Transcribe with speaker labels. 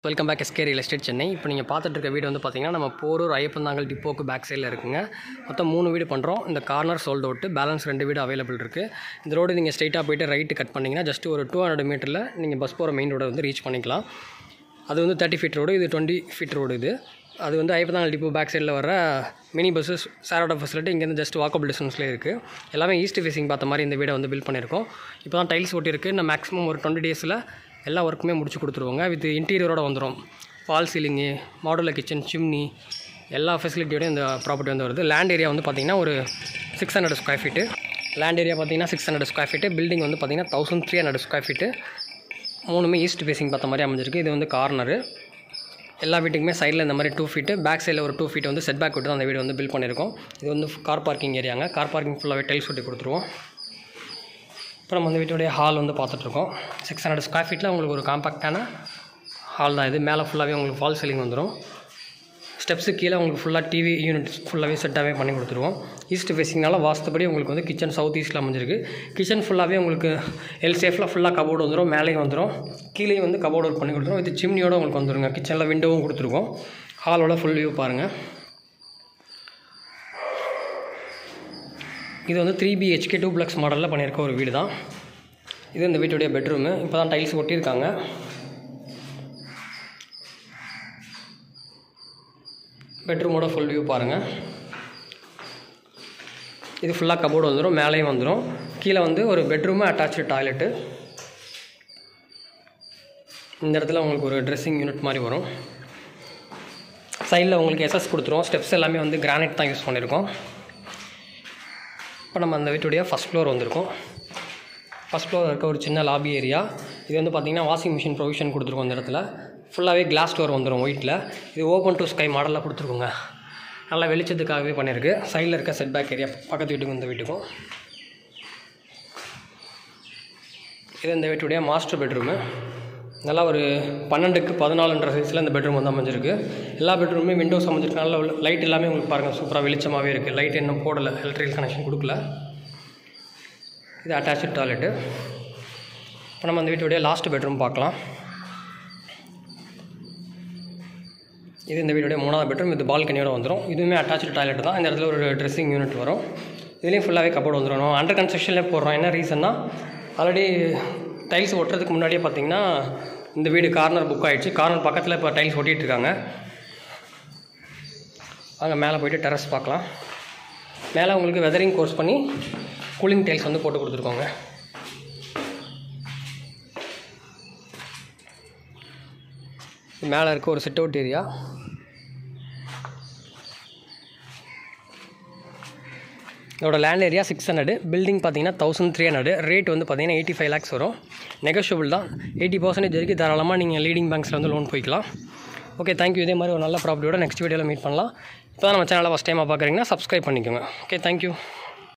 Speaker 1: Welcome back SK real estate Chennai. இப்போ நீங்கள் பார்த்துட்டு இருக்க வீடு வந்து பார்த்தீங்கன்னா நம்ம போரூர் ஐயப்பந்தாங்கல் டிப்போக்கு பேக் சைடில் இருக்குங்க. மொத்தம் 3 வீடு பண்ணுறோம். இந்த கார்னர் சோல்ட் அவுட்டு, பேலன்ஸ் 2 வீடு அவைலபிள் இருக்குது. இந்த ரோடு நீங்கள் ஸ்ட்ரைட்டாக போய்ட்டு ரைட்டு கட் பண்ணிங்கன்னா ஜஸ்ட் ஒரு 200 மீட்டரில் நீங்கள் பஸ் போகிற மெயின் ரோடை வந்து ரீச் பண்ணிக்கலாம். அது வந்து 30 ஃபீட் ரோடு, இது 20 ஃபீட் ரோடு. அது வந்து ஐயப்பந்தாங்கல் டிப்போ பேக் சைடில் வர மினி பஸ்ஸஸ் சேரோட ஃபெசிலிட்டி இங்கேருந்து ஜஸ்ட் வாக்கபிள் டிஸ்டன்ஸ்லேயே இருக்குது. எல்லாமே ஈஸ்ட் ஃபேஸிங் பார்த்த மாதிரி இந்த வீடை வந்து பில்ட் பண்ணியிருக்கோம். இப்போ தான் டைல்ஸ் ஒட்டியிருக்கு. நான் மேக்ஸிமம் ஒரு 20 டேஸில் எல்லா ஒர்க்குமே முடிச்சு கொடுத்துருவோங்க. வித் இன்டீரியரோட வந்துடும். Fall ceiling, modular kitchen, chimney எல்லா ஃபெசிலிட்டியோட இந்த ப்ராப்பர்ட்டி வந்து வருது. லேண்ட் ஏரியா வந்து பார்த்திங்கன்னா ஒரு 600 ஸ்கொயர் ஃபீட்டு. லேண்ட் ஏரியா பார்த்திங்கன்னா 600 ஸ்கொயர் ஃபீட்டு. பில்டிங் வந்து பார்த்திங்கன்னா 1300 ஸ்கொயர் ஃபீட்டு. 3மே ஈஸ்ட் ஃபேஸிங் பார்த்த மாதிரி அமைஞ்சிருக்கு. இது வந்து கார்னரு. எல்லா வீட்டுக்குமே சைடில் இந்த மாதிரி 2 ஃபீட்டு, பேக் சைடில் ஒரு 2 ஃபீட் வந்து செட் பேக் விட்டு தான் அந்த வீடு வந்து பில்ட் பண்ணியிருக்கோம். இது வந்து கார் பார்க்கிங் ஏரியாங்க. கார் பார்க்கிங் ஃபுல்லாகவே டைல்ஸ் ஒட்டி கொடுத்துருவோம். இப்போ நம்ம வந்து வீட்டுடைய ஹால் வந்து பார்த்துட்ருக்கோம். 600 ஸ்கொயர் ஃபீட்டில் உங்களுக்கு ஒரு காம்பேக்டான ஹால் தான் இது. மேலே ஃபுல்லாகவே உங்களுக்கு ஃபால் சீலிங் வந்துடும். ஸ்டெப்ஸு கீழே உங்களுக்கு ஃபுல்லாக டிவி யூனிட் ஃபுல்லாகவே செட்டாகவே பண்ணி கொடுத்துருவோம். ஈஸ்ட் ஃபேஸிங்னால வாஸ்துபடி உங்களுக்கு வந்து கிச்சன் சவுத் ஈஸ்ட்டில் அமைஞ்சிருக்கு. கிச்சன் ஃபுல்லாகவே உங்களுக்கு எல் சேஃபில் ஃபுல்லாக கபோர்டு வந்துடும். மேலேயும் வந்துடும், கீழேயும் வந்து கபோர்டு ஒர்க் பண்ணி கொடுத்துருவோம். இது சிம்னியோடு உங்களுக்கு வந்துடுங்க. கிச்சனில் விண்டோவும் கொடுத்துருக்கோம். ஹாலோட ஃபுல் வியூ பாருங்கள். இது வந்து 3 BHK 2 ப்ளக்ஸ் மாடலில் பண்ணியிருக்க ஒரு வீடு தான். இது இந்த வீட்டுடைய பெட்ரூமு. இப்போ தான் டைல்ஸ் ஒட்டியிருக்காங்க. பெட்ரூமோட ஃபுல் வியூ பாருங்கள். இது ஃபுல்லாக கபோர்டு வந்துடும், மேலேயும் வந்துடும். கீழே வந்து ஒரு பெட்ரூமு, அட்டாச்சு டாய்லெட்டு. இந்த இடத்துல உங்களுக்கு ஒரு ட்ரெஸ்ஸிங் யூனிட் மாதிரி வரும். சைடில் உங்களுக்கு எஸ்எஸ் கொடுத்துருவோம். ஸ்டெப்ஸ் எல்லாமே வந்து கிரானைட் தான் யூஸ் பண்ணியிருக்கோம். இப்போ நம்ம அந்த வீட்டுடைய ஃபஸ்ட் ஃப்ளோர் வந்திருக்கோம். ஃபஸ்ட் ஃப்ளோர் இருக்க ஒரு சின்ன லாபி ஏரியா. இது வந்து பார்த்திங்கன்னா வாஷிங் மிஷின் ப்ரொவிஷன் கொடுத்துருக்கோம். இந்த இடத்துல ஃபுல்லாகவே கிளாஸ் டோர் வந்துடும் ஒயிட்டில். இது ஓப்பன் டு ஸ்கை மாடலில் கொடுத்துருக்கோங்க. நல்லா வெளிச்சத்துக்காகவே பண்ணியிருக்கு. சைடில் இருக்க செட் பேக் ஏரியா பக்கத்து வீட்டுக்கும் இந்த வீட்டுக்கும். இது இந்த வீட்டுடைய மாஸ்டர் பெட்ரூமு. நல்லா ஒரு 12க்கு 14 சைஸில் இந்த பெட்ரூம் வந்து அமைஞ்சிருக்கு. எல்லா பெட்ரூமே விண்டோஸ் அமைஞ்சிருக்கு. நல்ல லைட் எல்லாமே உங்களுக்கு பாருங்கள் சூப்பராக வெளிச்சமாகவே இருக்குது. லைட் இன்னும் போடலை, எலக்ட்ரிக்கல் கனெக்ஷன் கொடுக்கல. இது அட்டாச்சு டாய்லெட்டு. இப்போ நம்ம அந்த வீட்டுடைய லாஸ்ட் பெட்ரூம் பார்க்கலாம். இது இந்த வீட்டுடைய 3வது பெட்ரூம். இது பால்கனியோடு வந்துடும். இதுவுமே அட்டாச்சு டாய்லெட் தான். இந்த இடத்துல ஒரு ட்ரெஸ்ஸிங் யூனிட் வரும். இதுலேயும் ஃபுல்லாகவே கபோர்டு வந்துடும். அண்டர் கன்ஸ்ட்ரக்ஷன்லேயே போடுறோம். என்ன ரீசன்னா, ஆல்ரெடி டைல்ஸ் ஒட்டுறதுக்கு முன்னாடியே பார்த்திங்கன்னா இந்த வீடு கார்னர் புக் ஆகிடுச்சு. கார்னர் பக்கத்தில் இப்போ டைல்ஸ் ஒட்டிகிட்டு இருக்காங்க. அங்கே மேலே போய்ட்டு டெரஸ் பார்க்கலாம். மேலே உங்களுக்கு வெதரிங் கோர்ஸ் பண்ணி கூலிங் டைல்ஸ் வந்து போட்டு கொடுத்துருக்கோங்க. மேலே இருக்க ஒரு சிட் அவுட் ஏரியா. இதோட லேண்ட் ஏரியா 600, பில்டிங் பார்த்தீங்கன்னா 1300. ரேட் வந்து பார்த்தீங்கன்னா 85 lakhs வரும். நெகோஷியபிள் தான். 80% வரைக்கும் தாராளமாக நீங்கள் லீடிங் பேங்க்ஸில் வந்து லோன் போய்க்கலாம். Okay, thank you. இதே மாதிரி ஒரு நல்ல ப்ராப்பர்ட்டியோட நெக்ஸ்ட் வீடியோவில் மீட் பண்ணலாம். இப்போ தான் நம்ம சேனலை ஃபஸ்ட் டைமாக பார்க்குறீங்கன்னா சப்ஸ்கிரைப் பண்ணிக்கோங்க. Okay, thank you.